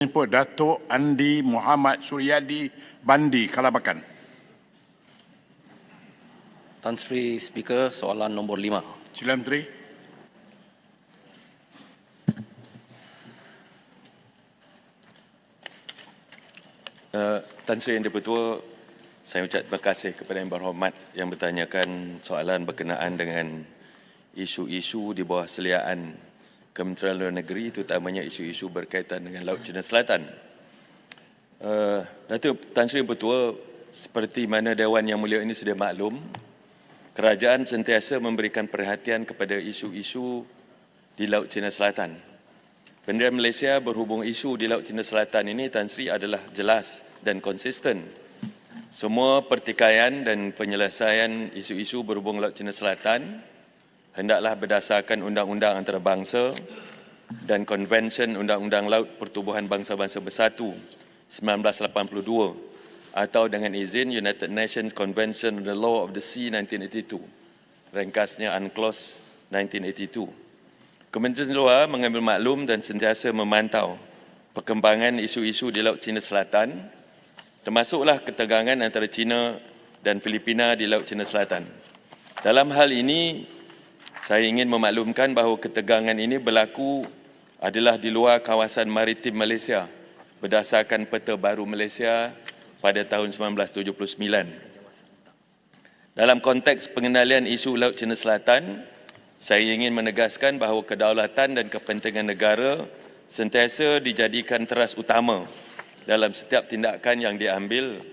Datuk Andi Muhammad Suryadi Bandi, Kalabakan. Tan Sri Speaker, soalan nombor 5. Sila Menteri. Tan Sri Yang Di-Pertua, saya ucap terima kasih kepada Yang Berhormat yang bertanyakan soalan berkenaan dengan isu-isu di bawah seliaan Kementerian Luar Negeri, terutamanya isu-isu berkaitan dengan Laut Cina Selatan. Datuk Tan Sri Yang Di-Pertua, seperti mana Dewan Yang Mulia ini sudah maklum, kerajaan sentiasa memberikan perhatian kepada isu-isu di Laut Cina Selatan. Bendera Malaysia berhubung isu di Laut Cina Selatan ini, Tan Sri, adalah jelas dan konsisten. Semua pertikaian dan penyelesaian isu-isu berhubung Laut Cina Selatan hendaklah berdasarkan Undang-Undang Antarabangsa dan Konvensyen Undang-Undang Laut Pertubuhan Bangsa-Bangsa Bersatu 1982 atau dengan izin United Nations Convention on the Law of the Sea 1982, ringkasnya UNCLOS 1982. Kementerian Luar mengambil maklum dan sentiasa memantau perkembangan isu-isu di Laut Cina Selatan, termasuklah ketegangan antara China dan Filipina di Laut Cina Selatan. Dalam hal ini, saya ingin memaklumkan bahawa ketegangan ini berlaku adalah di luar kawasan maritim Malaysia berdasarkan Peta Baru Malaysia pada tahun 1979. Dalam konteks pengendalian isu Laut Cina Selatan, saya ingin menegaskan bahawa kedaulatan dan kepentingan negara sentiasa dijadikan teras utama dalam setiap tindakan yang diambil.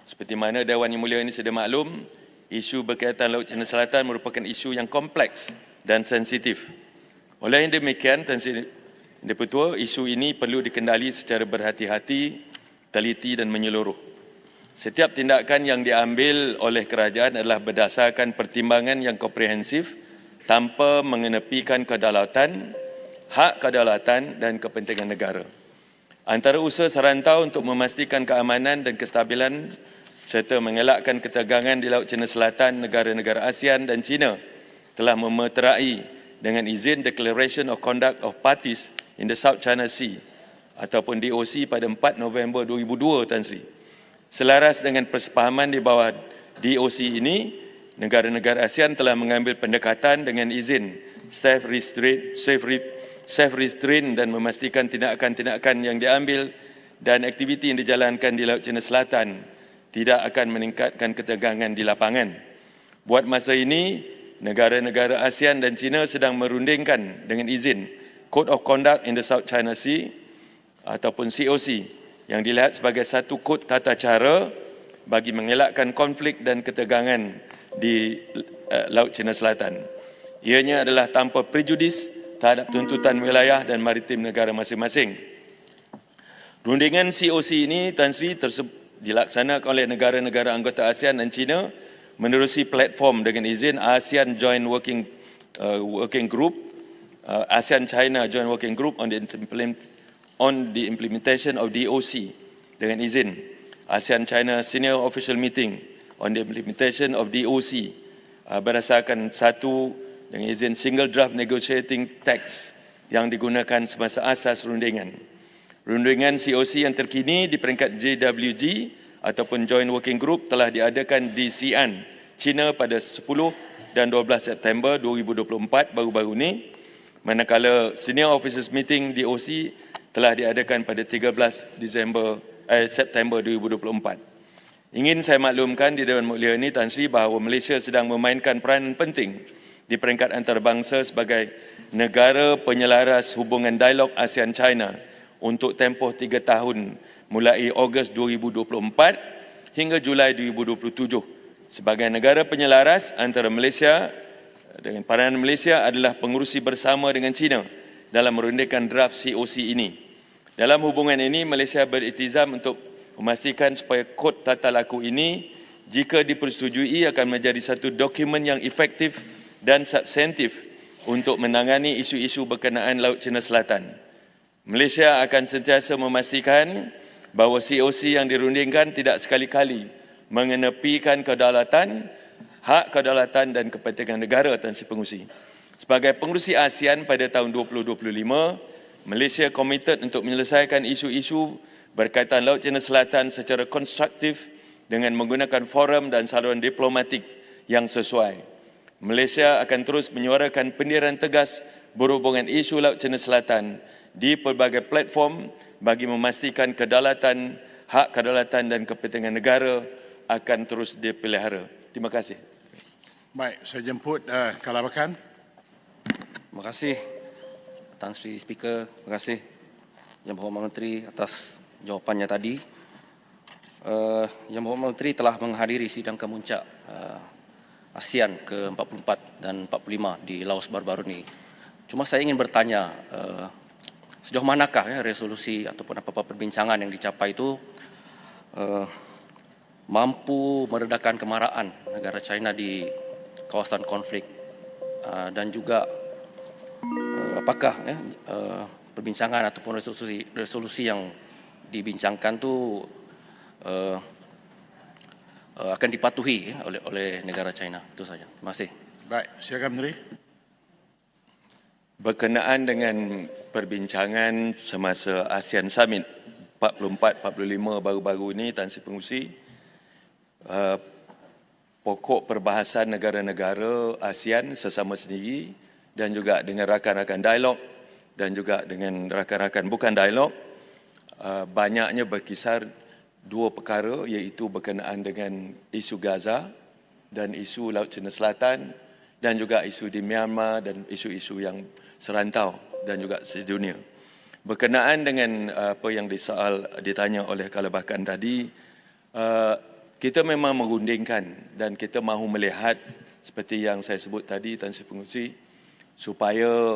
Seperti mana Dewan Yang Mulia ini sudah maklum, isu berkaitan Laut Cina Selatan merupakan isu yang kompleks dan sensitif. Oleh yang demikian, Tan Sri Di-Pertua, isu ini perlu dikendali secara berhati-hati, teliti dan menyeluruh. Setiap tindakan yang diambil oleh kerajaan adalah berdasarkan pertimbangan yang komprehensif tanpa mengenepikan kedaulatan, hak kedaulatan dan kepentingan negara. Antara usaha serantau untuk memastikan keamanan dan kestabilan serta mengelakkan ketegangan di Laut Cina Selatan, negara-negara ASEAN dan China telah memeterai dengan izin Declaration of Conduct of Parties in the South China Sea ataupun DOC pada 4 November 2002, Tan Sri. Selaras dengan persefahaman di bawah DOC ini, negara-negara ASEAN telah mengambil pendekatan dengan izin safe restraint dan memastikan tindakan-tindakan yang diambil dan aktiviti yang dijalankan di Laut Cina Selatan tidak akan meningkatkan ketegangan di lapangan. Buat masa ini, negara-negara ASEAN dan China sedang merundingkan dengan izin Code of Conduct in the South China Sea ataupun COC yang dilihat sebagai satu kod tata cara bagi mengelakkan konflik dan ketegangan di Laut Cina Selatan. Ianya adalah tanpa prejudis terhadap tuntutan wilayah dan maritim negara masing-masing. Rundingan COC ini, Tan Sri, dilaksanakan oleh negara-negara anggota ASEAN dan China menerusi platform dengan izin ASEAN Joint Working Group, ASEAN China Joint Working Group on the implementation of DOC dengan izin ASEAN China Senior Official Meeting on the implementation of DOC berdasarkan satu dengan izin Single Draft Negotiating Text yang digunakan semasa asas rundingan. Rundingan COC yang terkini di peringkat JWG ataupun Joint Working Group telah diadakan di Xi'an, China pada 10 dan 12 September 2024 baru-baru ini, manakala Senior Officers Meeting DOC telah diadakan pada 13 September 2024. Ingin saya maklumkan di Dewan Mulia ini, Tan Sri, bahawa Malaysia sedang memainkan peranan penting di peringkat antarabangsa sebagai negara penyelaras hubungan dialog ASEAN-China untuk tempoh 3 tahun mulai Ogos 2024 hingga Julai 2027. Sebagai negara penyelaras antara Malaysia dengan peranan Malaysia adalah pengurusi bersama dengan China dalam merundingkan draft COC ini. Dalam hubungan ini, Malaysia beriktizam untuk memastikan supaya kod tata laku ini jika dipersetujui akan menjadi satu dokumen yang efektif dan substantif untuk menangani isu-isu berkenaan Laut Cina Selatan. Malaysia akan sentiasa memastikan bahawa COC yang dirundingkan tidak sekali-kali mengenepikan kedaulatan, hak kedaulatan dan kepentingan negara, Tan Sri Pengerusi. Sebagai pengerusi ASEAN pada tahun 2025, Malaysia komited untuk menyelesaikan isu-isu berkaitan Laut Cina Selatan secara konstruktif dengan menggunakan forum dan saluran diplomatik yang sesuai. Malaysia akan terus menyuarakan pendirian tegas berhubungan isu Laut Cina Selatan di pelbagai platform bagi memastikan kedaulatan, hak kedaulatan dan kepentingan negara akan terus dipelihara. Terima kasih. Baik, saya jemput Kalabakan. Terima kasih Tan Sri Speaker, terima kasih Yang Berhormat Menteri atas jawapannya tadi. Yang Berhormat Menteri telah menghadiri sidang kemuncak ASEAN ke-44 dan 45 di Laos baru-baru ini. Cuma saya ingin bertanya, sejauh manakah resolusi ataupun apa-apa perbincangan yang dicapai itu mampu meredakan kemarahan negara China di kawasan konflik dan juga apakah perbincangan ataupun resolusi yang dibincangkan itu akan dipatuhi oleh negara China. Itu saja. Terima kasih. Baik, silakan Menteri. Berkenaan dengan perbincangan semasa ASEAN Summit 44-45 baru-baru ini, Tan Sri Pengerusi, pokok perbahasan negara-negara ASEAN sesama sendiri dan juga dengan rakan-rakan dialog dan juga dengan rakan-rakan bukan dialog, banyaknya berkisar dua perkara, iaitu berkenaan dengan isu Gaza dan isu Laut Cina Selatan dan juga isu di Myanmar dan isu-isu yang serantau dan juga sedunia. Berkenaan dengan apa yang ditanya oleh Kalabakan tadi, kita memang merundingkan dan kita mahu melihat seperti yang saya sebut tadi, Tan Sri Pengerusi, supaya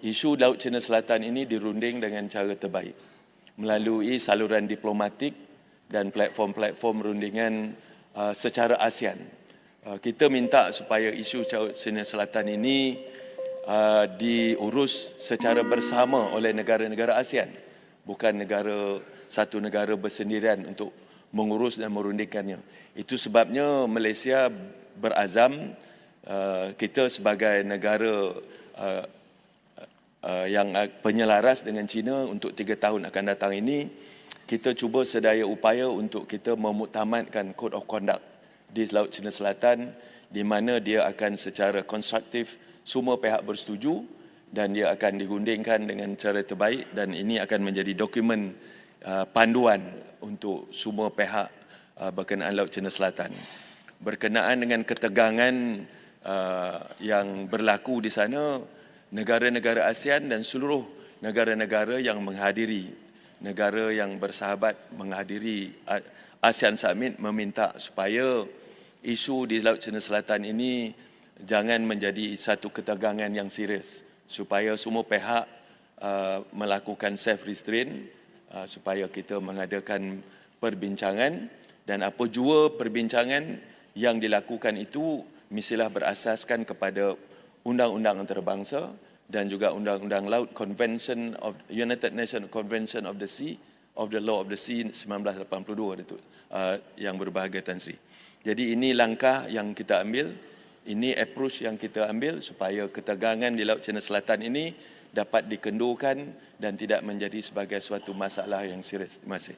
isu Laut Cina Selatan ini dirunding dengan cara terbaik melalui saluran diplomatik dan platform-platform rundingan secara ASEAN. Kita minta supaya isu Laut Cina Selatan ini diurus secara bersama oleh negara-negara ASEAN, bukan satu negara bersendirian untuk mengurus dan merundingkannya. Itu sebabnya Malaysia berazam, kita sebagai negara yang penyelaras dengan China untuk 3 tahun akan datang ini, kita cuba sedaya upaya untuk kita memuktamadkan Code of Conduct di Laut Cina Selatan, di mana dia akan secara konstruktif semua pihak bersetuju dan dia akan digundingkan dengan cara terbaik, dan ini akan menjadi dokumen panduan untuk semua pihak berkenaan Laut Cina Selatan. Berkenaan dengan ketegangan yang berlaku di sana, negara-negara ASEAN dan seluruh negara-negara yang menghadiri, negara yang bersahabat menghadiri ASEAN Summit meminta supaya isu di Laut Cina Selatan ini jangan menjadi satu ketegangan yang serius, supaya semua pihak melakukan self-restraint, supaya kita mengadakan perbincangan, dan apa jua perbincangan yang dilakukan itu mestilah berasaskan kepada undang-undang antarabangsa dan juga undang-undang laut, Convention of United Nations Convention of the Sea, of the Law of the Sea 1982 itu yang berbahagia, Tan Sri. Jadi ini langkah yang kita ambil, ini approach yang kita ambil supaya ketegangan di Laut Cina Selatan ini dapat dikendurkan dan tidak menjadi sebagai suatu masalah yang serius. Terima kasih.